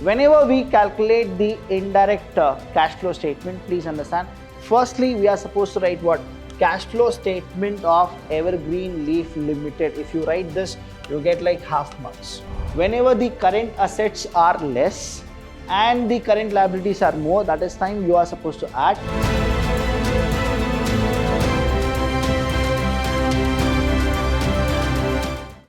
Whenever we calculate the indirect cash flow statement, please understand, firstly we are supposed to write what? Cash flow statement of Evergreen Leaf Limited. If you write this, you get like half marks. Whenever the current assets are less and the current liabilities are more, that is time you are supposed to add.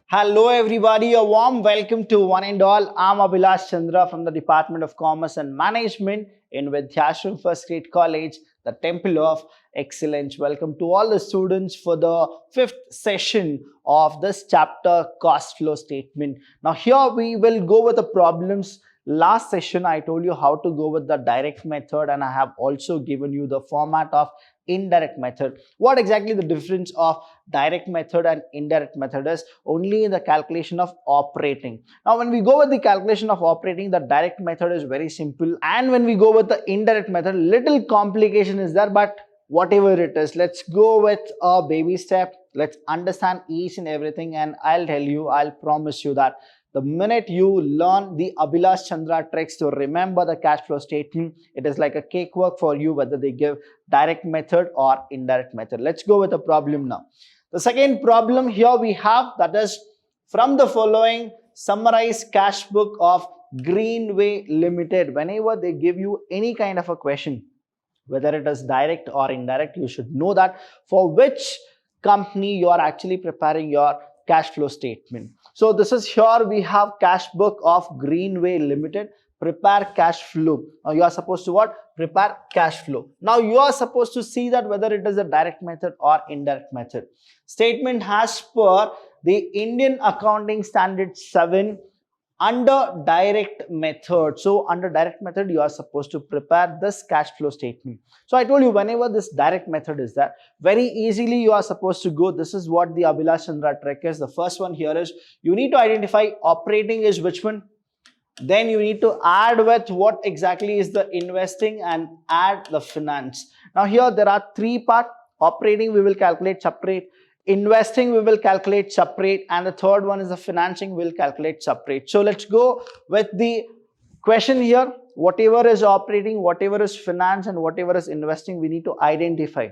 Hello everybody, a warm welcome to one and all. I'm Abhilash Chandra from the Department of Commerce and Management in Vidhyaashram First Grade College, the Temple of Excellence. Welcome to all the students for the 5th session of this chapter, Cost Flow Statement. Now here we will go with the problems. Last session I told you how to go with the direct method, and I have also given you the format of indirect method. What exactly the difference of direct method and indirect method is? Only in the calculation of operating. Now when we go with the calculation of operating, the direct method is very simple, and when we go with the indirect method, little complication is there, but whatever it is, let's go with a baby step. Let's understand each and everything, and I'll promise you that the minute you learn the Abhilash Chandra tricks to remember the cash flow statement, it is like a cakewalk for you, whether they give direct method or indirect method. Let's go with the problem now. The second problem here we have, that is, from the following, summarize cash book of Greenway Limited. Whenever they give you any kind of a question, whether it is direct or indirect, you should know that for which company you are actually preparing your cash flow statement. So this is here we have cash book of Greenway Limited, prepare cash flow. Now you are supposed to what? Prepare cash flow. Now you are supposed to see that whether it is a direct method or indirect method. Statement as per the Indian Accounting Standard 7 under direct method. So under direct method you are supposed to prepare this cash flow statement. So I told you, whenever this direct method is there, very easily you are supposed to go. This is what the Abhilash Chandra trick is. The first one here is you need to identify operating is which one. Then you need to add with what exactly is the investing and add the finance. Now here there are three parts. Operating we will calculate separate, investing we will calculate separate, and the third one is the financing we will calculate separate. So let's go with the question here. Whatever is operating, whatever is finance, and whatever is investing, we need to identify.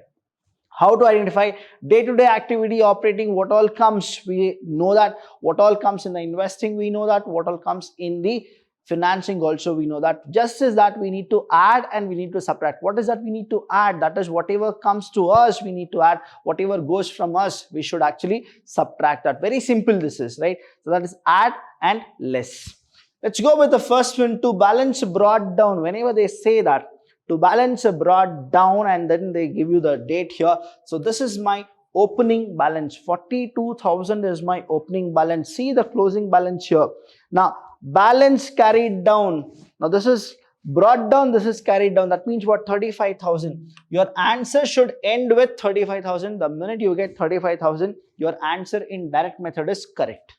How to identify? Day-to-day activity operating, what all comes, we know that. What all comes in the investing, we know that. What all comes in the financing also, we know that. Just as that, we need to add and we need to subtract. What is that we need to add? That is, whatever comes to us we need to add, whatever goes from us we should actually subtract that. Very simple this is, right? So that is add and less. Let's go with the first one, to balance brought down. Whenever they say that to balance brought down, and then they give you the date here. So this is my opening balance, 42,000 is my opening balance. See the closing balance here. Now balance carried down. Now this is brought down, this is carried down. That means what? 35,000. Your answer should end with 35,000. The minute you get 35,000, your answer in direct method is correct.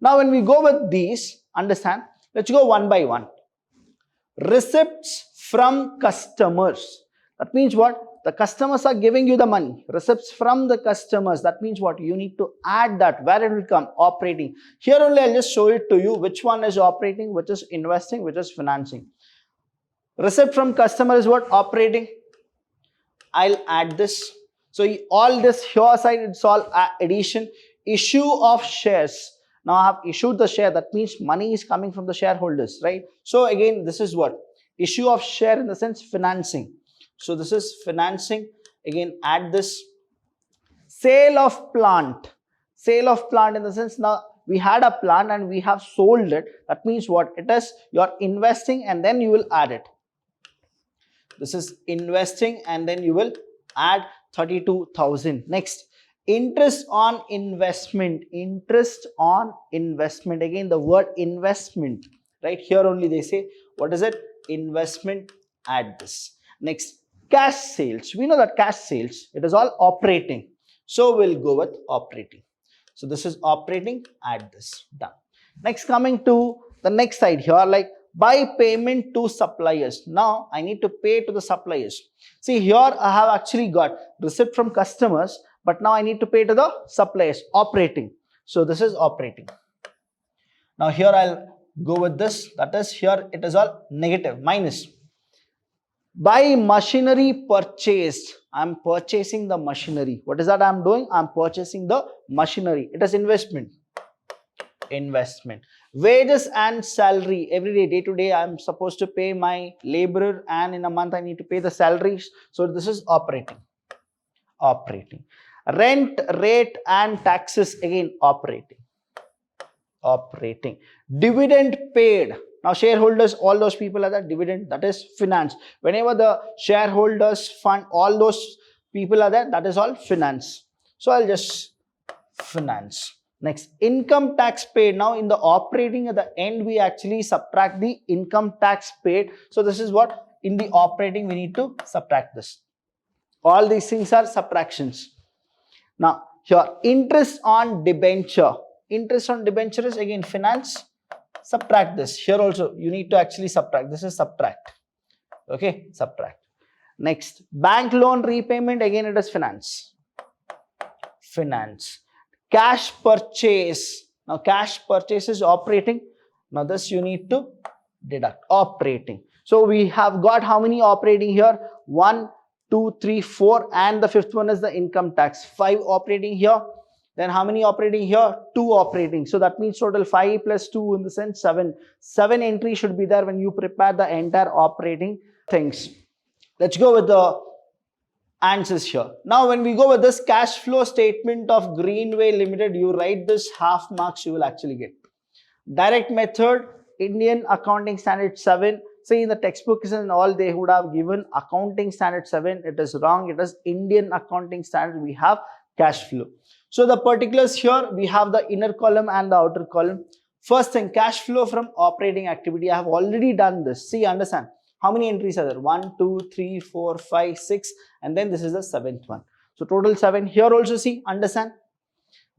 Now when we go with these, understand, let's go one by one. Receipts from customers. That means what? The customers are giving you the money. Receipts from the customers. That means what? You need to add that. Where it will come? Operating. Here only I'll just show it to you which one is operating, which is investing, which is financing. Receipt from customer is what? Operating. I'll add this. So all this here side, it's all addition. Issue of shares. Now I have issued the share. That means money is coming from the shareholders, right? So again, this is what? Issue of share, in the sense financing. So this is financing. Again, add this. Sale of plant. Sale of plant, in the sense, now we had a plant and we have sold it. That means what? It is you're investing and then you will add it. This is investing and then you will add 32,000. Next, interest on investment. Interest on investment. Again, the word investment. Right here only they say, what is it? Investment, add this. Next, cash sales. We know that cash sales, it is all operating. So we'll go with operating. So this is operating, add this, done. Next, coming to the next side here, like by payment to suppliers. Now I need to pay to the suppliers. See here I have actually got receipt from customers, but now I need to pay to the suppliers, operating. So this is operating. Now here I'll go with this. That is here it is all negative, minus. By machinery purchased, I'm purchasing the machinery. What is that I'm doing? I'm purchasing the machinery. It is investment. Investment. Wages and salary. Every day, day to day, I'm supposed to pay my laborer, and in a month I need to pay the salaries. So this is operating. Operating. Rent, rate and taxes, again operating. Operating. Dividend paid. Now shareholders, all those people are the dividend, that is finance. Whenever the shareholders fund, all those people are there, that is all finance. So I'll just finance. Next, income tax paid. Now in the operating, at the end we actually subtract the income tax paid. So this is what in the operating we need to subtract this. All these things are subtractions. Now here, interest on debenture. Interest on debenture is again finance. Subtract this. Here also you need to actually subtract. This is subtract. Okay, subtract. Next, bank loan repayment, again it is finance. Finance. Cash purchase. Now cash purchase is operating. Now this you need to deduct. Operating. So we have got how many operating here? 1, 2, 3, 4, and the fifth one is the income tax. 5 operating here. Then how many operating here? 2 operating. So that means total 5 plus 2 in the sense 7. 7 entries should be there when you prepare the entire operating things. Let's go with the answers here. Now when we go with this cash flow statement of Greenway Limited, you write this, half marks you will actually get. Direct method, Indian Accounting Standard 7. See, in the textbooks and all they would have given Accounting Standard 7. It is wrong. It is Indian Accounting Standard. We have cash flow. So the particulars here, we have the inner column and the outer column. First thing, cash flow from operating activity. I have already done this. See, understand. How many entries are there? 1, 2, 3, 4, 5, 6, and then this is the 7th one. So total 7. Here also see, understand.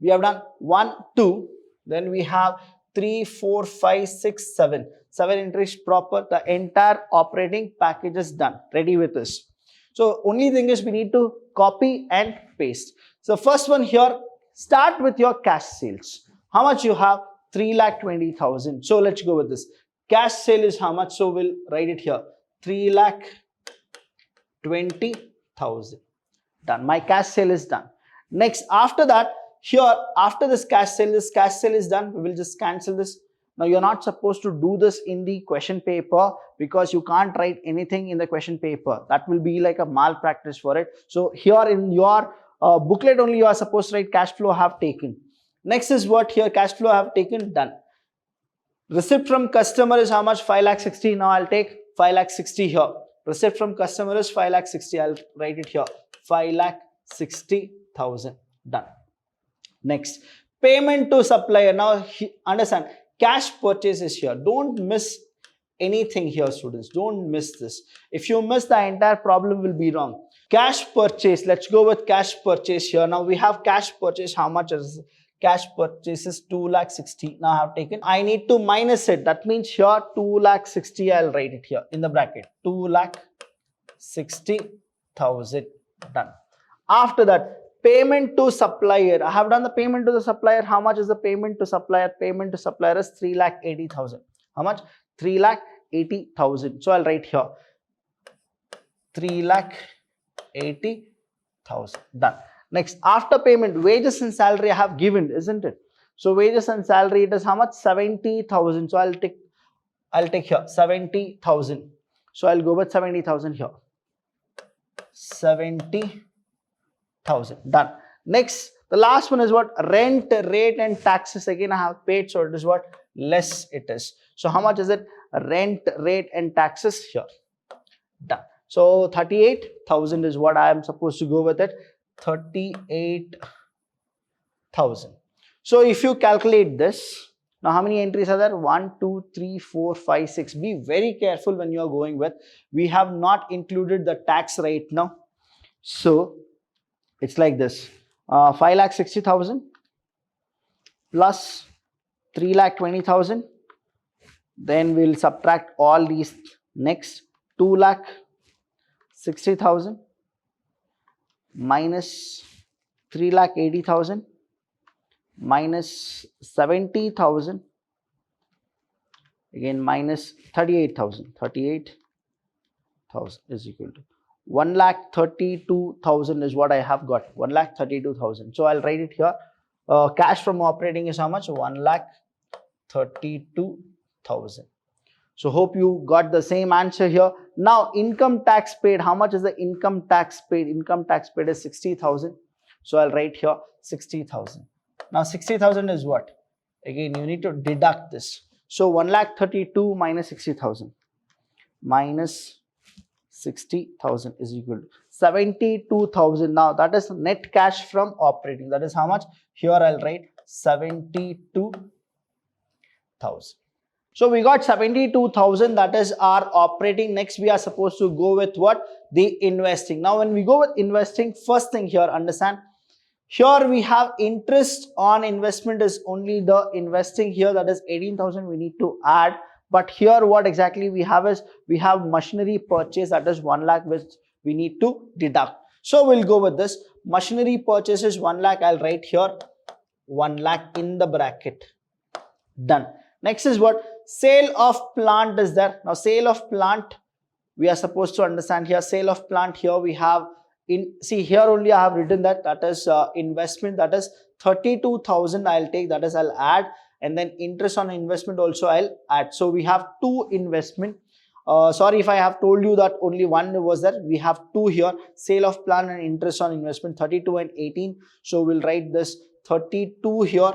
We have done 1, 2, then we have 3, 4, 5, 6, 7. 7 entries proper. The entire operating package is done. Ready with this. So only thing is we need to copy and paste. So first one here, start with your cash sales. How much you have? 3,20,000. So let's go with this. Cash sale is how much? So we'll write it here. 3,20,000. Done. My cash sale is done. Next, after that, here, after this cash sale is done. We will just cancel this. Now, you're not supposed to do this in the question paper because you can't write anything in the question paper. That will be like a malpractice for it. So here in your booklet only you are supposed to write cash flow have taken. Next is what here, cash flow have taken, done. Receipt from customer is how much? 5,60,000. Now I'll take 5,60,000 here. Receipt from customer is 5,60,000. I'll write it here. 5,60,000. Done. Next, payment to supplier. Now understand, cash purchase is here. Don't miss anything here, students. Don't miss this. If you miss, the entire problem will be wrong. Cash purchase. Let's go with cash purchase here. Now we have cash purchase. How much is cash purchase is 2,60,000. Now I have taken. I need to minus it. That means here 2,60,000. I'll write it here in the bracket. 2,60,000. Done. After that, payment to supplier. I have done the payment to the supplier. How much is the payment to supplier? Payment to supplier is 3,80,000. How much? 3,80,000. So I'll write here 3,80,000. Done. Next, after payment, wages and salary I have given, isn't it? So wages and salary, it is how much? 70,000. So I'll take here 70,000. So I'll go with 70,000 here. 70,000. Done. Next, the last one is what? Rent, rate and taxes. Again I have paid, so it is what? Less it is. So how much is it? Rent, rate and taxes here. Done. So 38,000 is what I am supposed to go with it. 38,000. So if you calculate this, now how many entries are there? 1, 2, 3, 4, 5, 6. Be very careful when you are going with. We have not included the tax right now. So it's like this. 5,60,000 plus 3,20,000. Then we'll subtract all these. Next, 2,60,000 minus 3,80,000 minus 70,000 again minus 38,000. 38,000 is equal to 1,32,000 is what I have got. 1,32,000. So I'll write it here. Cash from operating is how much? 1,32,000. So hope you got the same answer here. Now income tax paid. How much is the income tax paid? Income tax paid is 60,000. So I'll write here 60,000. Now 60,000 is what? Again, you need to deduct this. So 1,32,000 minus 60,000 minus 60,000 is equal to 72,000. Now that is net cash from operating. That is how much? Here I'll write 72,000. So we got 72,000, that is our operating. Next we are supposed to go with what? The investing. Now when we go with investing, first thing here, understand, here we have interest on investment is only the investing here, that is 18,000 we need to add. But here what exactly we have is, we have machinery purchase, that is 1 lakh, which we need to deduct. So we'll go with this. Machinery purchase is 1 lakh, I'll write here 1 lakh in the bracket. Done. Next is what? Sale of plant is there. Now sale of plant, we are supposed to understand here, sale of plant here we have see here only I have written that is investment, that is 32,000 I'll take, that is I'll add, and then interest on investment also I'll add. So we have two investment. Sorry if I have told you that only one was there. We have two here, sale of plant and interest on investment, 32 and 18. So we'll write this 32 here,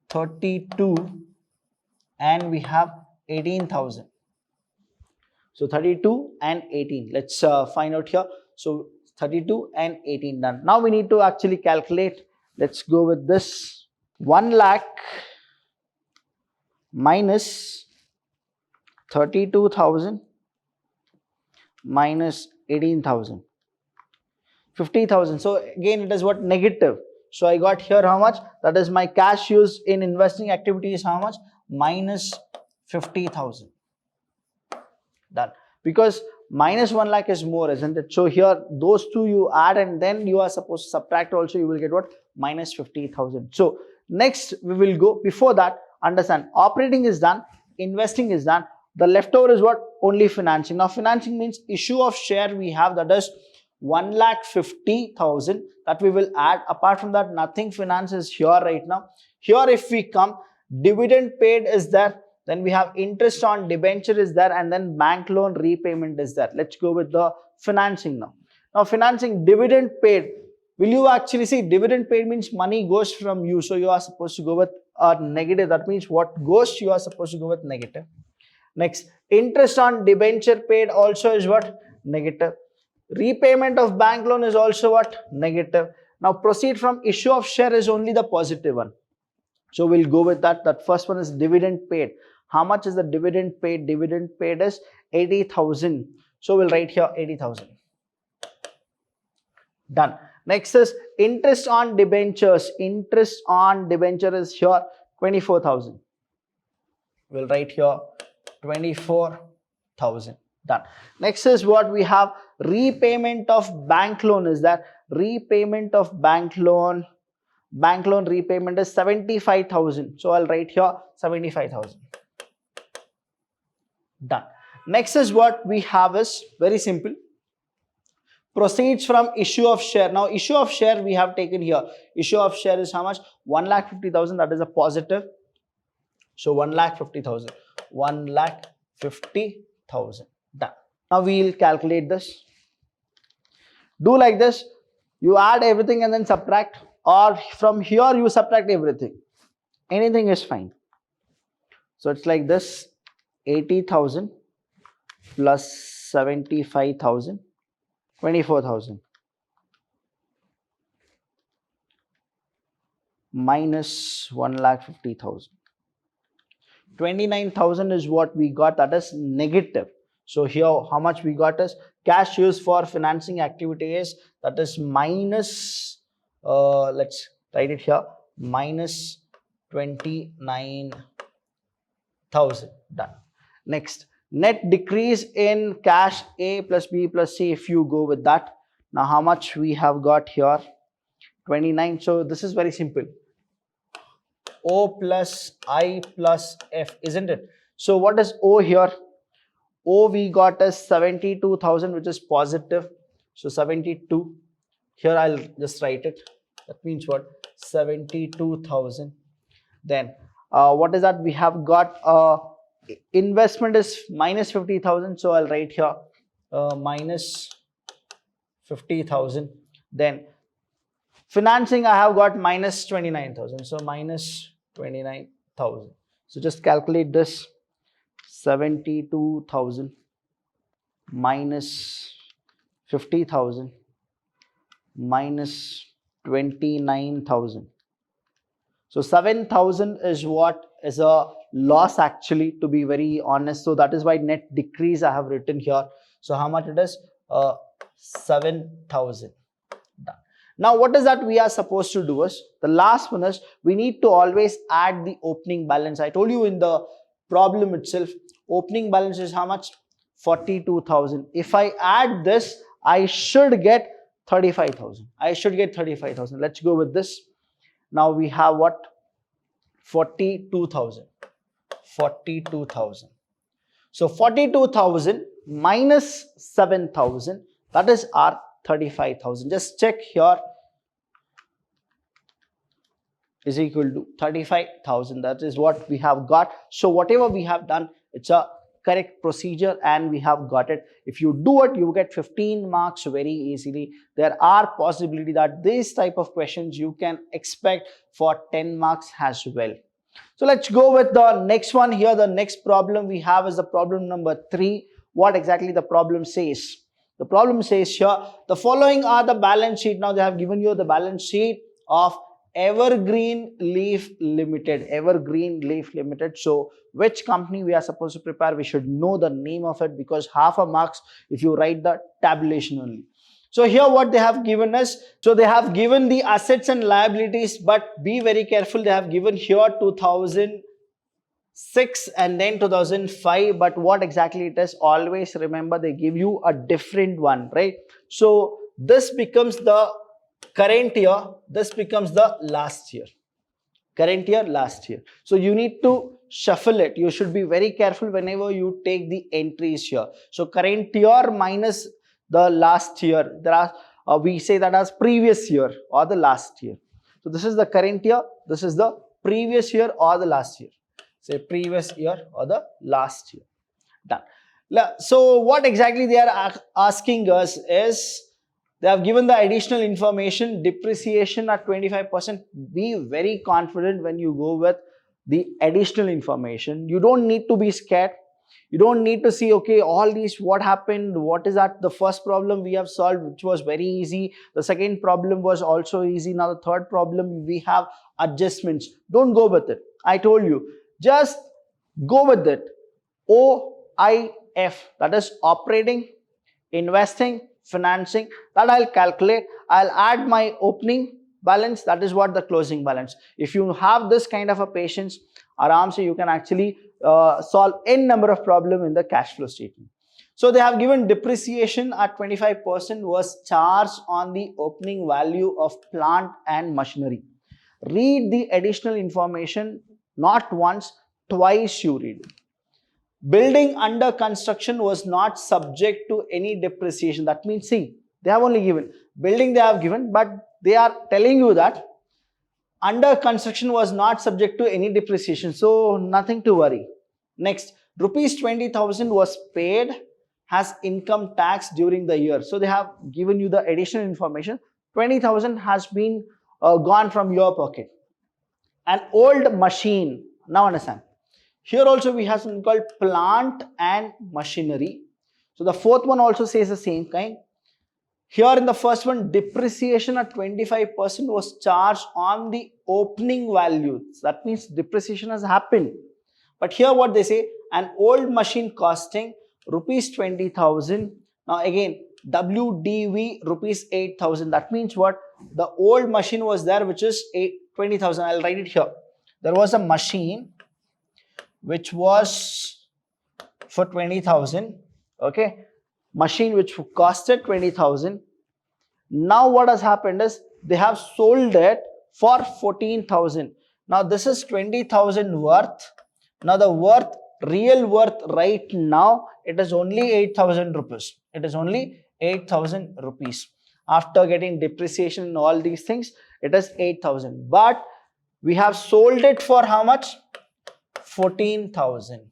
32, and we have 18,000. So 32 and 18. Let's find out here. So 32 and 18 done. Now we need to actually calculate. Let's go with this. 1 lakh minus 32,000 minus 18,000. 50,000. So again it is what? Negative. So I got here how much? That is my cash used in investing activity is how much? Minus 50,000. Done. Because minus 1 lakh is more, isn't it? So here those two you add and then you are supposed to subtract also, you will get what? Minus 50,000. So next we will go, before that, understand, operating is done, investing is done. The leftover is what? Only financing. Now financing means issue of share we have, that is 1,50,000 that we will add. Apart from that, nothing finance is here right now. Here if we come, dividend paid is there, then we have interest on debenture is there, and then bank loan repayment is there. Let's go with the financing now. Now financing, dividend paid, will you actually see dividend paid means money goes from you, so you are supposed to go with a negative. That means what goes, you are supposed to go with negative. Next, interest on debenture paid also is what? Negative. Repayment of bank loan is also what? Negative. Now proceed from issue of share is only the positive one. So we'll go with that. That first one is dividend paid. How much is the dividend paid? Dividend paid is 80,000. So we'll write here 80,000. Done. Next is interest on debentures. Interest on debenture is here 24,000. We'll write here 24,000. Done. Next is what we have, repayment of bank loan is that repayment of bank loan repayment is 75,000. So I'll write here 75,000. Done. Next is what we have is very simple. Proceeds from issue of share. Now issue of share we have taken here. Issue of share is how much? 1,50,000. That is a positive. So 1,50,000. 1,50,000. Done. Now we will calculate this. Do like this. You add everything and then subtract, or from here you subtract everything. Anything is fine. So it's like this. 80,000 plus 75,000, 24,000 minus 1,50,000. 29,000 is what we got, that is negative. So here how much we got is cash used for financing activity is, that is minus, let's write it here, minus 29,000. Done. Next, net decrease in cash A plus B plus C, if you go with that. Now how much we have got here? 29. So this is very simple. O plus I plus F, isn't it? So what is O here? O we got as 72,000, which is positive. So 72. Here I'll just write it. That means what? 72,000. Then what is that? We have got investment is minus 50,000. So I'll write here minus 50,000. Then financing I have got minus 29,000. So minus 29,000. So just calculate this. 72,000 minus 50,000 minus 29,000. So 7,000 is what is a loss actually, to be very honest. So that is why net decrease I have written here. So how much it is? 7,000. Now what is that we are supposed to do is, the last one is we need to always add the opening balance. I told you in the problem itself, opening balance is how much? 42,000. If I add this, I should get 35,000. I should get 35,000. Let's go with this. Now we have what? 42,000. 42,000. So 42,000 minus 7,000, that is our 35,000. Just check here, is equal to 35,000. That is what we have got. So whatever we have done, it's a correct procedure and we have got it. If you do it, you get 15 marks very easily. There are possibility that this type of questions you can expect for 10 marks as well. So let's go with the next one here. The next problem we have is the problem number 3. What exactly the problem says? The problem says here, the following are the balance sheet. Now they have given you the balance sheet of Evergreen Leaf Limited. Evergreen Leaf Limited. So which company we are supposed to prepare? We should know the name of it, because half a marks if you write the tabulation only. So here what they have given us, so they have given the assets and liabilities, but be very careful. They have given here 2006 and then 2005, but what exactly it is, always remember they give you a different one, right? So this becomes the current year, this becomes the last year. Current year, last year. So you need to shuffle it. You should be very careful whenever you take the entries here. So current year minus the last year. There are we say that as previous year or the last year. So this is the current year, this is the previous year or the last year. Say previous year or the last year. Done. So what exactly they are asking us is, they have given the additional information, depreciation at 25%. Be very confident when you go with the additional information. You don't need to be scared. You don't need to see, okay, all these, what happened, what is that? The first problem we have solved, which was very easy. The second problem was also easy. Now the third problem, we have adjustments. Don't go with it. I told you, just go with it. OIF, that is operating, investing, financing, that I'll calculate. I'll add my opening balance, that is what the closing balance. If you have this kind of a patience, aram se you can actually solve n number of problem in the cash flow statement. So they have given depreciation at 25% was charged on the opening value of plant and machinery. Read the additional information, not once, twice you read it. Building under construction was not subject to any depreciation. That means, see, they have only given building, they have given, but they are telling you that under construction was not subject to any depreciation. So nothing to worry. Next, rupees 20,000 was paid as income tax during the year. So they have given you the additional information. 20,000 has been gone from your pocket. An old machine. Now understand. Here also we have something called plant and machinery. So the fourth one also says the same kind. Here in the first one, depreciation at 25% was charged on the opening value. That means depreciation has happened. But here what they say, an old machine costing rupees 20,000. Now again, WDV rupees 8,000. That means what? The old machine was there, which is 20,000. I'll write it here. There was a machine which was for 20,000, okay, machine which costed 20,000. Now what has happened is they have sold it for 14,000. Now this is 20,000 worth. Now the worth, real worth right now, it is only 8,000 rupees. It is only 8,000 rupees. After getting depreciation and all these things, it is 8,000. But we have sold it for how much? 14,000.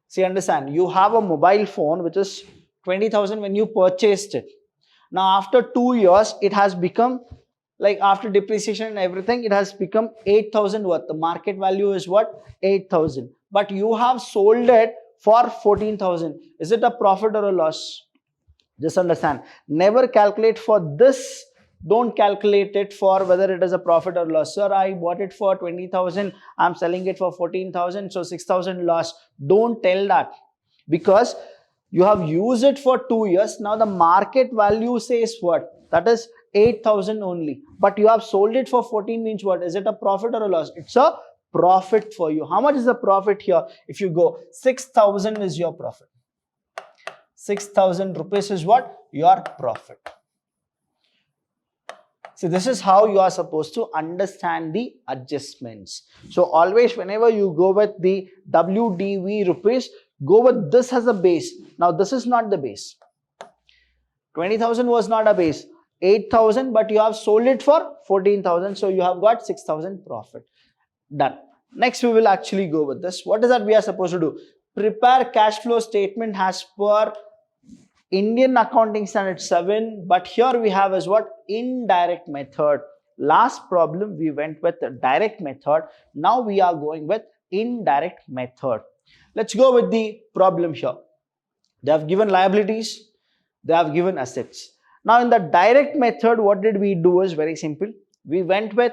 See, understand, you have a mobile phone which is 20,000 when you purchased it. Now after 2 years, it has become, like after depreciation and everything, it has become 8,000 worth. The market value is what? 8,000. But you have sold it for 14,000. Is it a profit or a loss? Just understand, never calculate for this. Don't calculate it for whether it is a profit or loss. Sir, I bought it for 20,000. I'm selling it for 14,000. So 6,000 loss. Don't tell that, because you have used it for 2 years. Now the market value says what? That is 8,000 only. But you have sold it for 14 means what? Is it a profit or a loss? It's a profit for you. How much is the profit here? If you go, 6,000 is your profit. 6,000 rupees is what? Your profit. So this is how you are supposed to understand the adjustments. So always whenever you go with the WDV rupees, go with this as a base. Now this is not the base. 20,000 was not a base. 8,000, but you have sold it for 14,000. So you have got 6,000 profit. Done. Next we will actually go with this. What is that we are supposed to do? Prepare cash flow statement as per Indian Accounting Standard 7, but here we have is what? Indirect method. Last problem we went with the direct method. Now we are going with indirect method. Let's go with the problem here. They have given liabilities, they have given assets. Now in the direct method, what did we do is very simple. We went with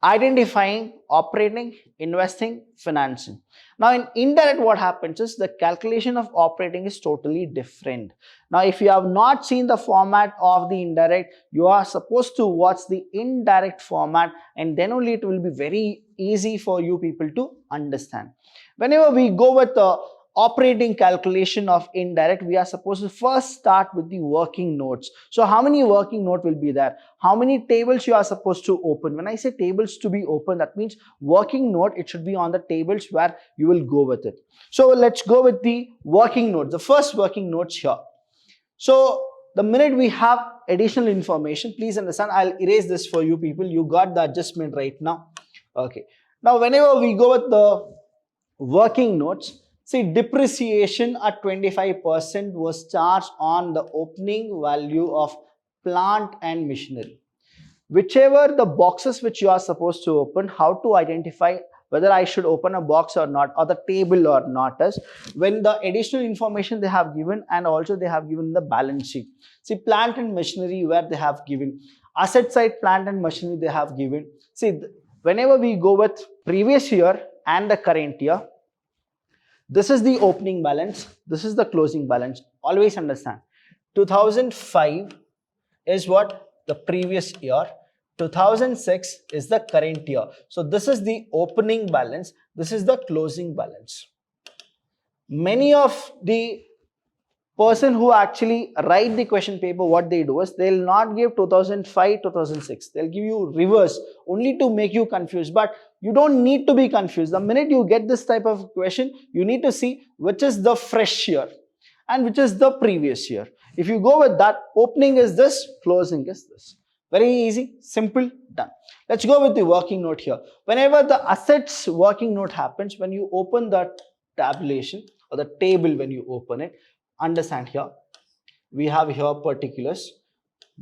identifying, operating, investing, financing. Now in indirect, what happens is the calculation of operating is totally different. Now if you have not seen the format of the indirect, you are supposed to watch the indirect format, and then only it will be very easy for you people to understand. Whenever we go with the operating calculation of indirect, we are supposed to first start with the working notes. So how many working note will be there? How many tables you are supposed to open? When I say tables to be open, that means working note, it should be on the tables where you will go with it. So let's go with the working note. The first working notes here. So the minute we have additional information, please understand, I'll erase this for you people. You got the adjustment right now. Okay. Now whenever we go with the working notes, see, depreciation at 25% was charged on the opening value of plant and machinery. Whichever the boxes which you are supposed to open, how to identify whether I should open a box or not, or the table or not, is when the additional information they have given, and also they have given the balance sheet. See, plant and machinery where they have given, asset side plant and machinery they have given. See, whenever we go with previous year and the current year, this is the opening balance, this is the closing balance. Always understand, 2005 is what? The previous year. 2006 is the current year. So this is the opening balance, this is the closing balance. Many of the person who actually write the question paper, what they do is they'll not give 2005, 2006. They'll give you reverse only to make you confused. But you don't need to be confused. The minute you get this type of question, you need to see which is the fresh year and which is the previous year. If you go with that, opening is this, closing is this. Very easy, simple, done. Let's go with the working note here. Whenever the assets working note happens, when you open the tabulation or the table, when you open it, understand here, we have here particulars,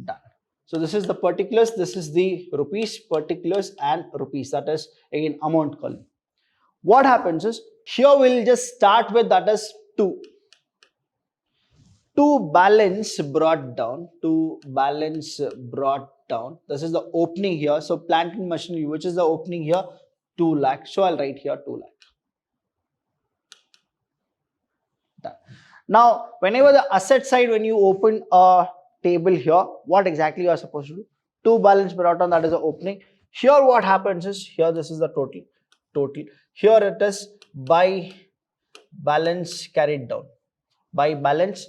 done. So this is the particulars, this is the rupees, particulars and rupees, that is again amount column. What happens is, here we'll just start with, that is 2. To balance brought down, to balance brought down. This is the opening here. So plant and machinery, which is the opening here, 2 lakh. So I'll write here 2 lakh. Done. Now, whenever the asset side, when you open a table here, what exactly you are supposed to do? To balance brought down, that is the opening. Here what happens is, here this is the total. Here it is by balance carried down. By balance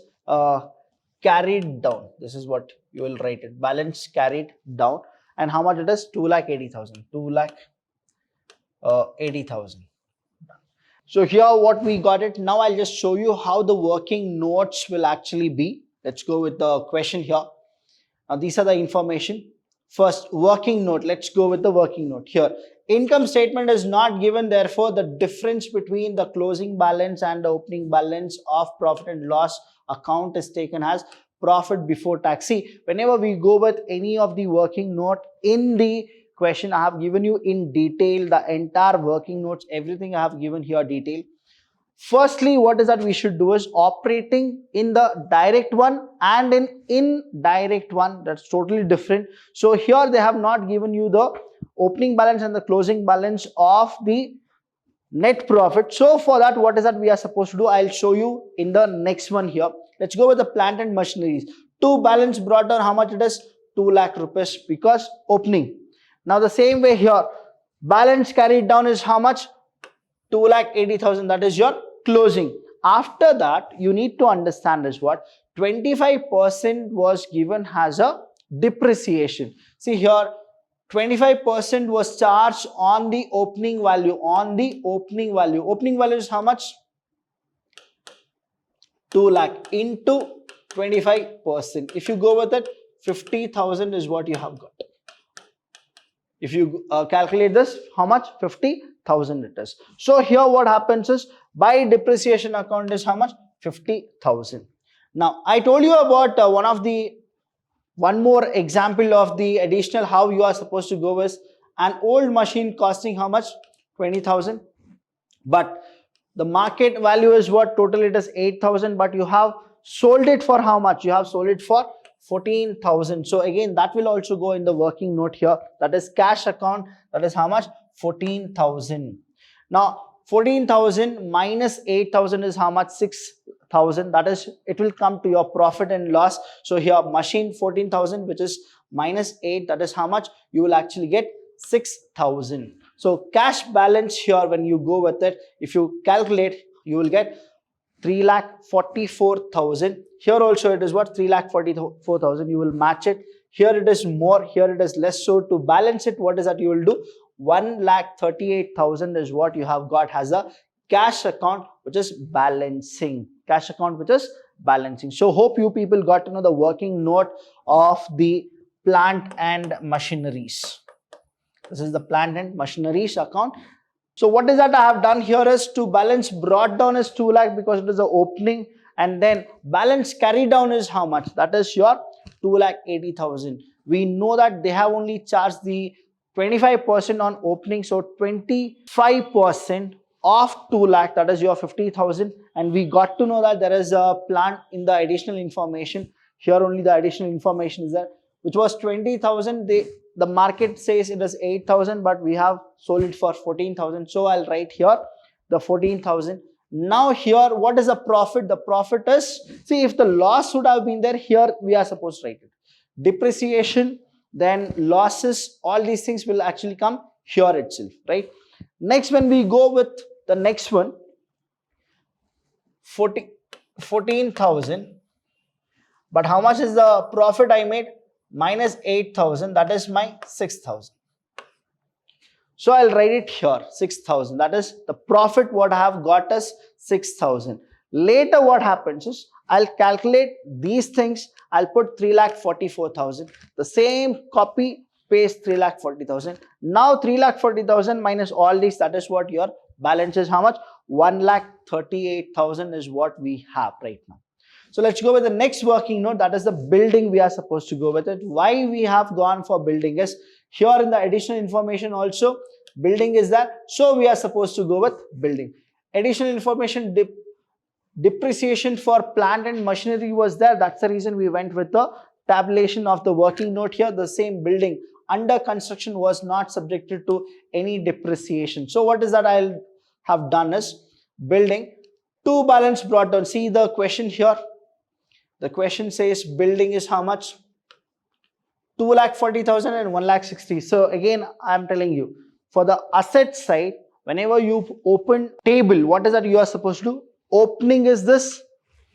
carried down. This is what you will write it. Balance carried down. And how much it is? 2,80,000. 2,80,000. 80,000. So here what we got it. Now I'll just show you how the working notes will actually be. Let's go with the question here. Now these are the information. First, working note. Let's go with the working note here. Income statement is not given, therefore the difference between the closing balance and the opening balance of profit and loss account is taken as profit before tax. See, whenever we go with any of the working note in the question, I have given you in detail the entire working notes, everything I have given here detail. Firstly, what is that we should do is operating in the direct one and in indirect one. That's totally different. So here they have not given you the opening balance and the closing balance of the net profit. So for that, what is that we are supposed to do? I'll show you in the next one here. Let's go with the plant and machineries. To balance brought down, how much it is? 2 lakh rupees because opening. Now the same way here, balance carried down is how much? 2,80,000, that is your closing. After that, you need to understand is what 25% was given as a depreciation. See here, 25% was charged on the opening value. Opening value is how much? 2 lakh into 25%. If you go with it, 50,000 is what you have got. If you calculate this, how much? 50,000 it is. So here what happens is, by depreciation account is how much? 50,000. Now I told you about one more example of the additional how you are supposed to go with an old machine costing how much? 20,000. But the market value is what? Total it is 8,000, but you have sold it for how much? You have sold it for 14,000. So again, that will also go in the working note here. That is cash account. That is how much? 14,000. Now 14,000 minus 8,000 is how much? 6,000. That is, it will come to your profit and loss. So here machine 14,000, which is minus 8, that is how much? You will actually get 6,000. So cash balance here, when you go with it, if you calculate, you will get 3,44,000. Here also it is what? 3,44,000. You will match it. Here it is more, here it is less. So to balance it, what is that you will do? 1,38,000 is what you have got as a cash account, which is balancing. Cash account which is balancing. So hope you people got to know the working note of the plant and machineries. This is the plant and machineries account. So what is that I have done here is, to balance brought down is 2 lakh because it is the opening, and then balance carried down is how much? That is your 2,80,000. We know that they have only charged the 25% on opening, so 25% of 2 lakh, that is your 50,000. And we got to know that there is a plant in the additional information. Here only the additional information is there, which was 20,000. The market says it is 8,000, but we have sold it for 14,000. So I'll write here the 14,000. Now here, what is the profit? The profit is, see, if the loss would have been there, here we are supposed to write it. Depreciation, then losses, all these things will actually come here itself, right? Next, when we go with the next one, 14,000. But how much is the profit I made? Minus 8,000, that is my 6,000. So I'll write it here, 6,000. That is the profit what I have got is 6,000. Later what happens is, I'll calculate these things. I'll put 3,44,000. The same copy paste 3,40,000. Now 3,40,000 minus all these, that is what your balance is. How much? 1,38,000 is what we have right now. So let's go with the next working note. That is the building we are supposed to go with it. Why we have gone for building is, here in the additional information also building is there. So we are supposed to go with building. Additional information, depreciation for plant and machinery was there. That's the reason we went with the tabulation of the working note here. The same building under construction was not subjected to any depreciation. So what is that I'll have done is, building to balance brought down. See the question here. The question says building is how much? 2,40,000 and 1,60,000. So again, I am telling you, for the asset side, whenever you open table, what is that you are supposed to do? Opening is this,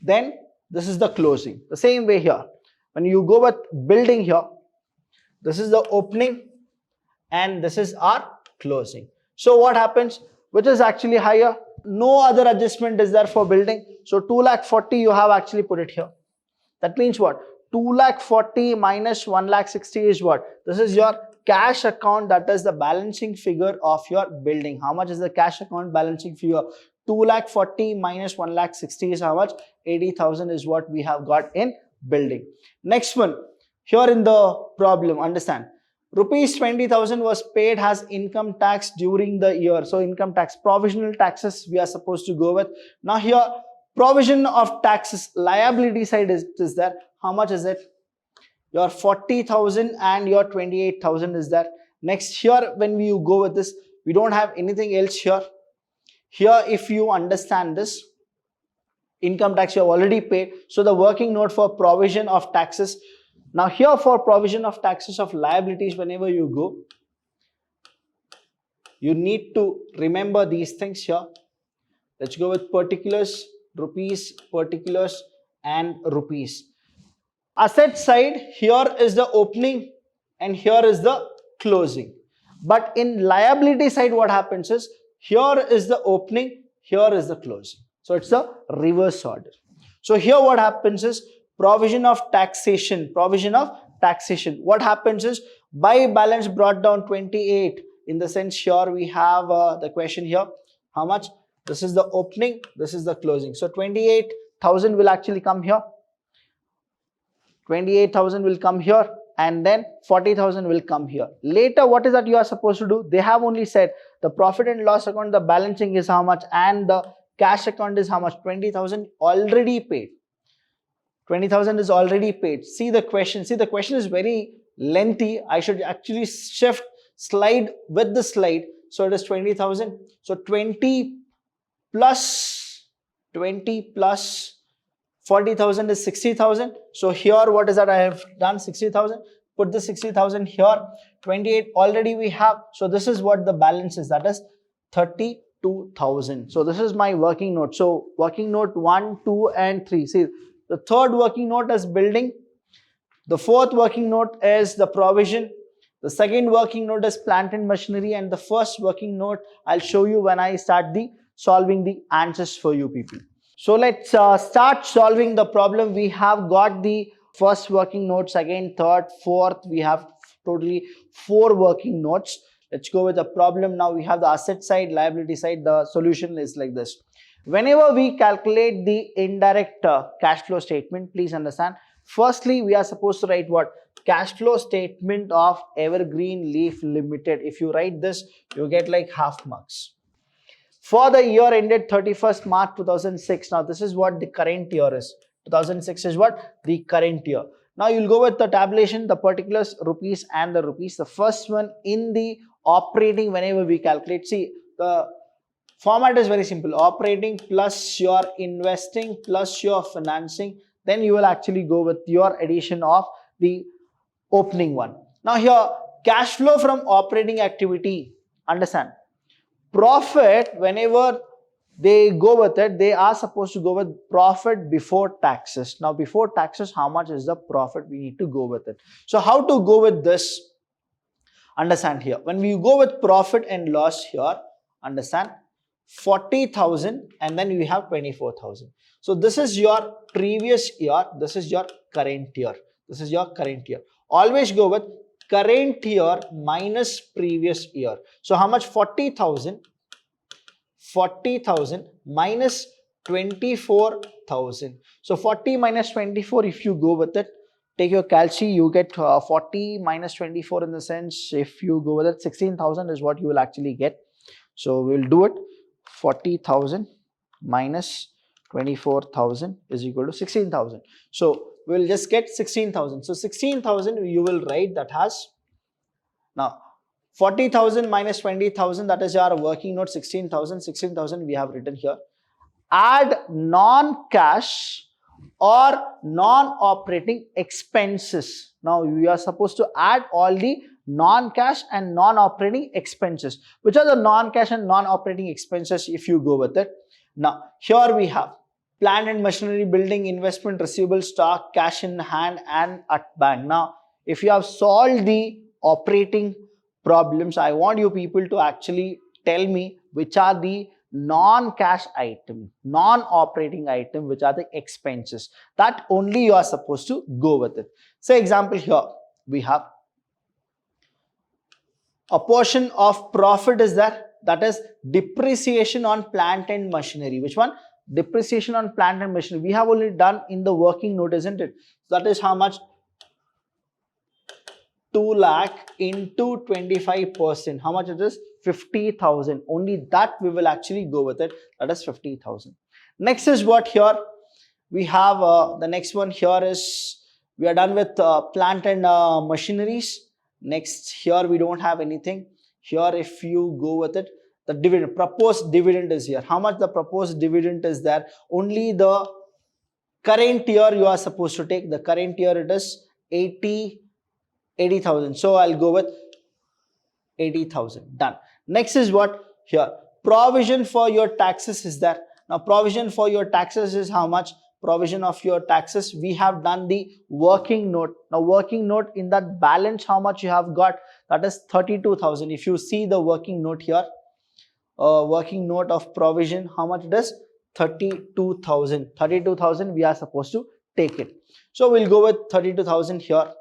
then this is the closing. The same way here. When you go with building here, this is the opening and this is our closing. So what happens? Which is actually higher? No other adjustment is there for building. So 2,40,000 you have actually put it here. That means what? 2,40,000 minus 1,60,000 is what? This is your cash account, that is the balancing figure of your building. How much is the cash account balancing figure? 2,40,000 minus 1,60,000 is how much? 80,000 is what we have got in building. Next one, here in the problem, understand. Rupees 20,000 was paid as income tax during the year. So income tax, provisional taxes we are supposed to go with. Now here, provision of taxes, liability side is there. How much is it? Your 40,000 and your 28,000 is there. Next here, when we go with this, we don't have anything else here. Here, if you understand this, income tax you have already paid. So the working note for provision of taxes. Now here for provision of taxes of liabilities, whenever you go, you need to remember these things here. Let's go with particulars, rupees, particulars and rupees. Asset side, here is the opening and here is the closing. But in liability side, what happens is, here is the opening, here is the closing. So it's the reverse order. So here what happens is, provision of taxation, provision of taxation. What happens is, by balance brought down 28, in the sense here we have the question here, how much? This is the opening, this is the closing. So 28,000 will actually come here. 28,000 will come here and then 40,000 will come here. Later, what is that you are supposed to do? They have only said the profit and loss account, the balancing is how much and the cash account is how much? 20,000 already paid. 20,000 is already paid. See the question. See, the question is very lengthy. I should actually shift slide with the slide. So it is 20,000. So 20 plus 40,000 is 60,000. So here what is that I have done? 60,000. Put the 60,000 here. 28 already we have. So this is what the balance is. That is 32,000. So this is my working note. So working note 1, 2 and 3. See, the third working note is building. The fourth working note is the provision. The second working note is plant and machinery. And the first working note I'll show you when I start solving the answers for you people. So let's start solving the problem. We have got the first working note, second, third, fourth. We have totally 4 working notes. Let's go with the problem. Now we have the asset side, liability side. The solution is like this. Whenever we calculate the indirect cash flow statement, please understand. Firstly, we are supposed to write what? Cash flow statement of Evergreen Leaf Limited. If you write this, you get like half marks. For the year ended 31st March 2006. Now this is what the current year is. 2006 is what? The current year. Now you'll go with the tabulation, the particulars, rupees and the rupees. The first one in the operating, whenever we calculate. See, the format is very simple. Operating plus your investing plus your financing. Then you will actually go with your addition of the opening one. Now here, cash flow from operating activity. Understand. Profit, whenever they go with it, they are supposed to go with profit before taxes. Now before taxes, how much is the profit? We need to go with it. So how to go with this? Understand here. When we go with profit and loss here, understand, 40,000 and then we have 24,000. So this is your previous year. This is your current year. This is your current year. Always go with current year minus previous year. So how much? 40,000 minus 24,000. So 40 minus 24, if you go with it, take your calci, you get 40 minus 24 in the sense, if you go with it, 16,000 is what you will actually get. So we'll do it. 40,000 minus 24,000 is equal to 16,000. So we'll just get 16,000. So 16,000 you will write that has, now 40,000 minus 20,000, that is our working note. 16,000. 16,000 we have written here. Add non-cash or non-operating expenses. Now we are supposed to add all the non-cash and non-operating expenses. Which are the non-cash and non-operating expenses if you go with it? Now here we have plant and machinery, building, investment, receivable, stock, cash in hand and at bank. Now if you have solved the operating problems, I want you people to actually tell me which are the non-cash item, non-operating item, which are the expenses. That only you are supposed to go with it. Say example here, we have a portion of profit is there, that is depreciation on plant and machinery. Which one? Depreciation on plant and machinery. We have only done in the working note, isn't it? So that is how much? 2 lakh into 25%. How much it is? 50,000. Only that we will actually go with it. That is 50,000. Next is what here? We have the next one here is, we are done with plant and machineries. Next here we don't have anything. Here if you go with it, the dividend, proposed dividend is here. How much the proposed dividend is there? Only the current year you are supposed to take. The current year it is 80,000. So I'll go with 80,000. Done. Next is what here? Provision for your taxes is there. Now provision for your taxes is how much? Provision of your taxes, we have done the working note. Now working note, in that balance how much you have got? That is 32,000. If you see the working note here, working note of provision, how much it is? 32,000. 32,000 we are supposed to take it. So we'll go with 32,000 here.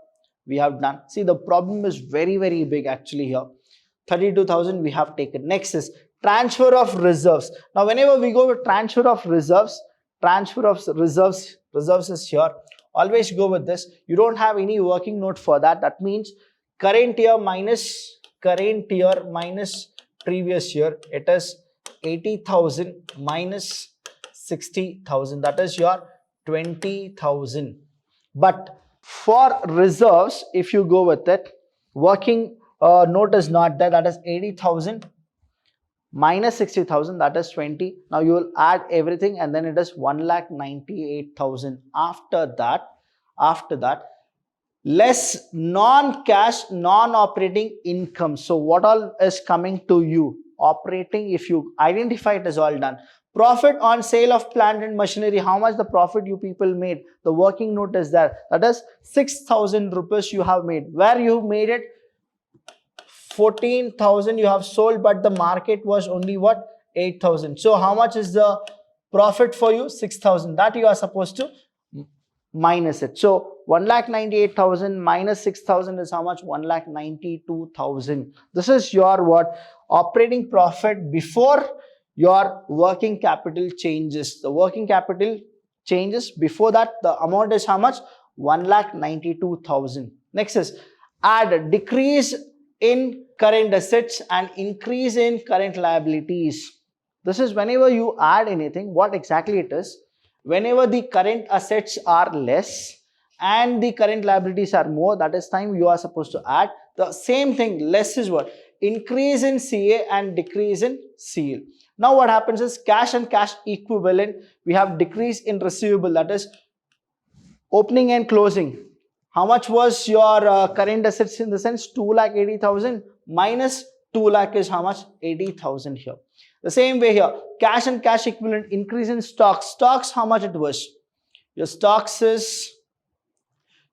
We have done. See, the problem is very big actually here. 32,000 we have taken. Next is transfer of reserves. Now whenever we go with transfer of reserves, reserves is here. Always go with this. You don't have any working note for that. That means current year minus previous year. It is 80,000 minus 60,000. That is your 20,000. But for reserves, if you go with it, working note is not there. That is 80,000 minus 60,000, that is 20. Now you will add everything and then it is 1,98,000. After that, less non-cash, non-operating income. So what all is coming to you? Operating, if you identify it, is all done. Profit on sale of plant and machinery. How much the profit you people made? The working note is there. That is 6,000 rupees you have made. Where you made it? 14,000 you have sold, but the market was only what? 8,000. So how much is the profit for you? 6,000. That you are supposed to minus it. So 1,98,000 minus 6,000 is how much? 1,92,000. This is your what? Operating profit before your working capital changes. The working capital changes. Before that, the amount is how much? 1,92,000. Next is add a decrease in current assets and increase in current liabilities. This is whenever you add anything, what exactly it is? Whenever the current assets are less and the current liabilities are more, that is time you are supposed to add. The same thing, less is what? Increase in CA and decrease in CL. Now what happens is cash and cash equivalent, we have decrease in receivable, that is opening and closing. How much was your current assets in the sense? 2,80,000 minus 2 lakh is how much? 80,000 here. The same way here, cash and cash equivalent, increase in stocks. Stocks, how much it was? Your stocks is,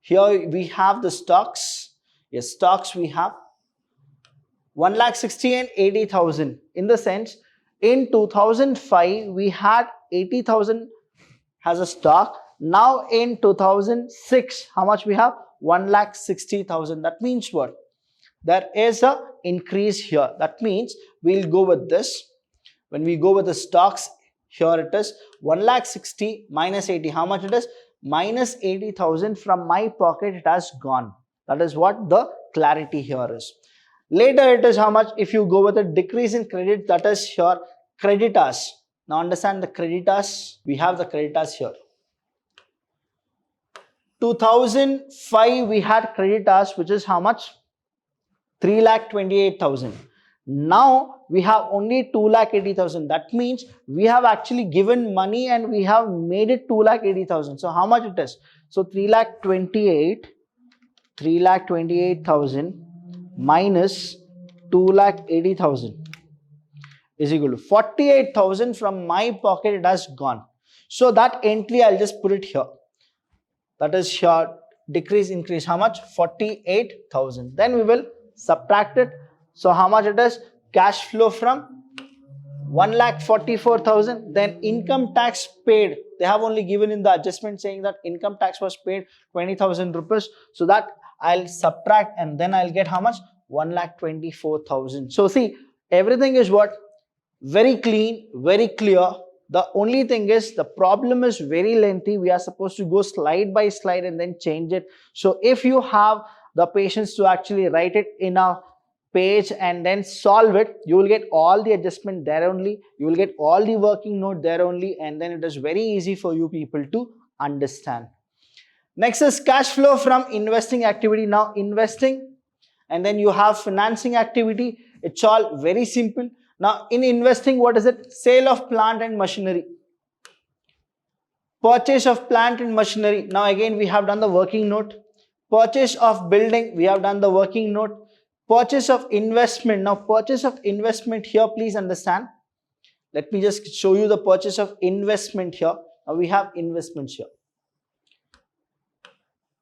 here we have the stocks. Yes, stocks we have 1,60,000 and 80,000. In the sense, in 2005, we had 80,000 as a stock. Now in 2006, how much we have? 1,60,000. That means what? There is a increase here. That means we'll go with this. When we go with the stocks, here it is 1,60,000 minus 80. How much it is? Minus 80,000 from my pocket it has gone. That is what the clarity here is. Later it is how much? If you go with a decrease in credit, that is here creditors. Now understand the creditors. We have the creditors here. 2005 we had creditors, which is how much? 3,28,000. Now we have only 2,80,000. That means we have actually given money and we have made it 2,80,000. So how much it is? So 3,28,000 minus 2,80,000 is equal to 48,000 from my pocket it has gone. So that entry I'll just put it here. That is here decrease increase. How much? 48,000. Then we will subtract it. So how much it is? Cash flow from 1,44,000. Then income tax paid, they have only given in the adjustment saying that income tax was paid 20,000 rupees. So that I'll subtract and then I'll get how much? 1,24,000. So see, everything is what? Very clean, very clear. The only thing is the problem is very lengthy. We are supposed to go slide by slide and then change it. So if you have the patience to actually write it in a page and then solve it, you will get all the adjustment there only. You will get all the working note there only, and then it is very easy for you people to understand. Next is cash flow from investing activity. Now investing, and then you have financing activity. It's all very simple. Now in investing, what is it? Sale of plant and machinery. Purchase of plant and machinery. Now again we have done the working note. Purchase of building, we have done the working note. Purchase of investment. Now purchase of investment here, please understand. Let me just show you the purchase of investment here. Now we have investments here.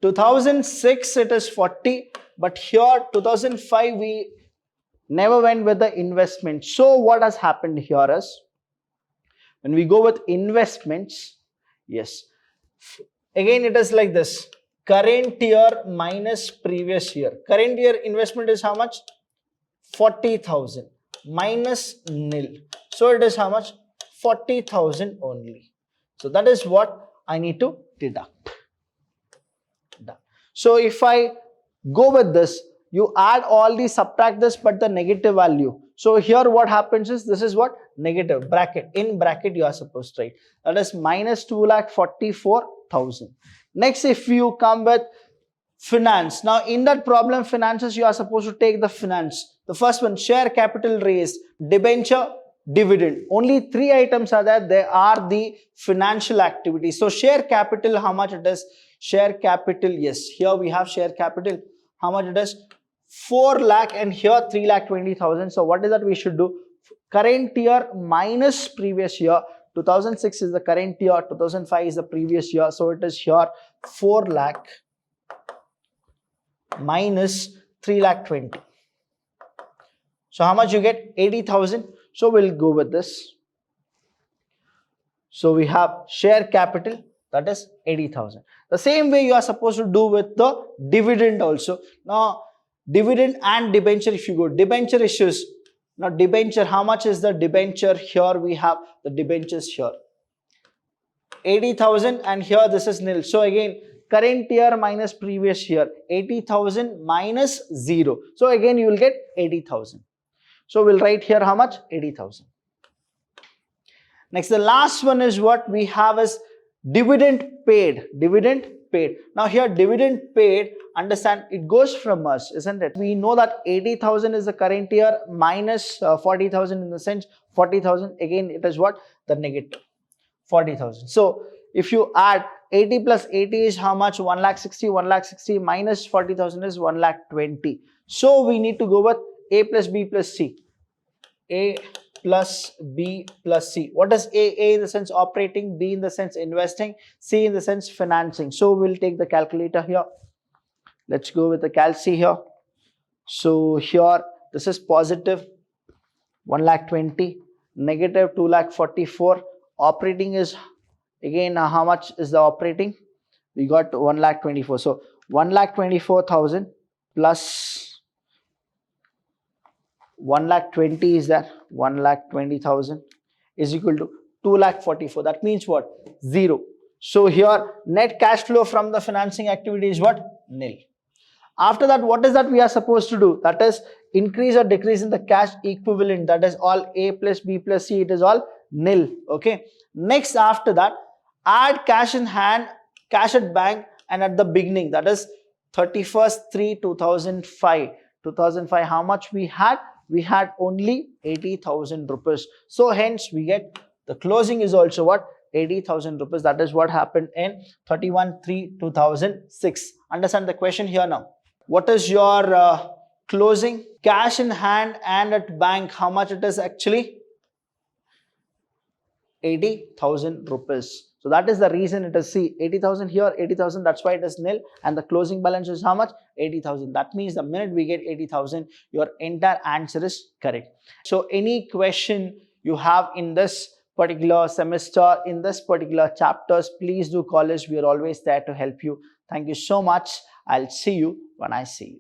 2006 it is 40, but here 2005 we never went with the investment. So what has happened here is, when we go with investments, yes, again it is like this: current year minus previous year. Current year investment is how much? 40,000 minus nil. So it is how much? 40,000 only. So that is what I need to deduct. Done. So if I go with this, you add all these, subtract this, but the negative value. So here what happens is, this is what? Negative bracket. In bracket you are supposed to write. That is minus 2,44,000. Next, if you come with finance. Now in that problem, finances, you are supposed to take the finance. The first one, share capital raised, debenture, dividend. Only three items are there. They are the financial activities. So share capital, how much it is? Share capital, yes, here we have share capital. How much it is? 4 lakh, and here 3,20,000. So what is that we should do? Current year minus previous year. 2006 is the current year, 2005 is the previous year. So it is here 4 lakh minus 3,20,000. So how much you get? 80,000. So we'll go with this. So we have share capital, that is 80,000. The same way you are supposed to do with the dividend also. Now dividend and debenture, if you go debenture issues. Now debenture, how much is the debenture? Here we have the debentures here 80,000, and here this is nil. So again, current year minus previous year, 80,000 minus 0. So again you will get 80,000. So we'll write here how much? 80,000. Next, the last one is what we have is dividend paid. Dividend paid. Now here dividend paid, understand, it goes from us, isn't it? We know that 80,000 is the current year minus 40,000, in the sense 40,000. Again it is what? The negative 40,000. So if you add 80 plus 80 is how much? 1,60,000. 1,60,000 minus 40,000 is 1,20,000. So we need to go with A plus B plus C. A plus B plus C. What is A? A in the sense operating, B in the sense investing, C in the sense financing. So we'll take the calculator here. Let's go with the calc here. So here this is positive 1,20,000, negative 2,44,000. Operating is again how much is the operating? We got 1,24,000. So 1,24,000 plus 1,20,000 is that 1,20,000 is equal to 2,44,000. That means what? 0. So here net cash flow from the financing activity is what? Nil. After that, what is that we are supposed to do? That is increase or decrease in the cash equivalent. That is all A plus B plus C. It is all nil. Okay. Next, after that, add cash in hand, cash at bank, and at the beginning. That is 31st/3/2005. 2005. How much we had? We had only 80,000 rupees. So hence we get the closing is also what? 80,000 rupees. That is what happened in 31/3/2006. Understand the question here now. What is your closing? Cash in hand and at bank, how much it is actually? 80,000 rupees. So that is the reason it is, see, 80,000 here, 80,000, that's why it is nil, and the closing balance is how much? 80,000. That means the minute we get 80,000, your entire answer is correct. So any question you have in this particular semester, in this particular chapters, please do call us. We are always there to help you. Thank you so much. I'll see you when I see you.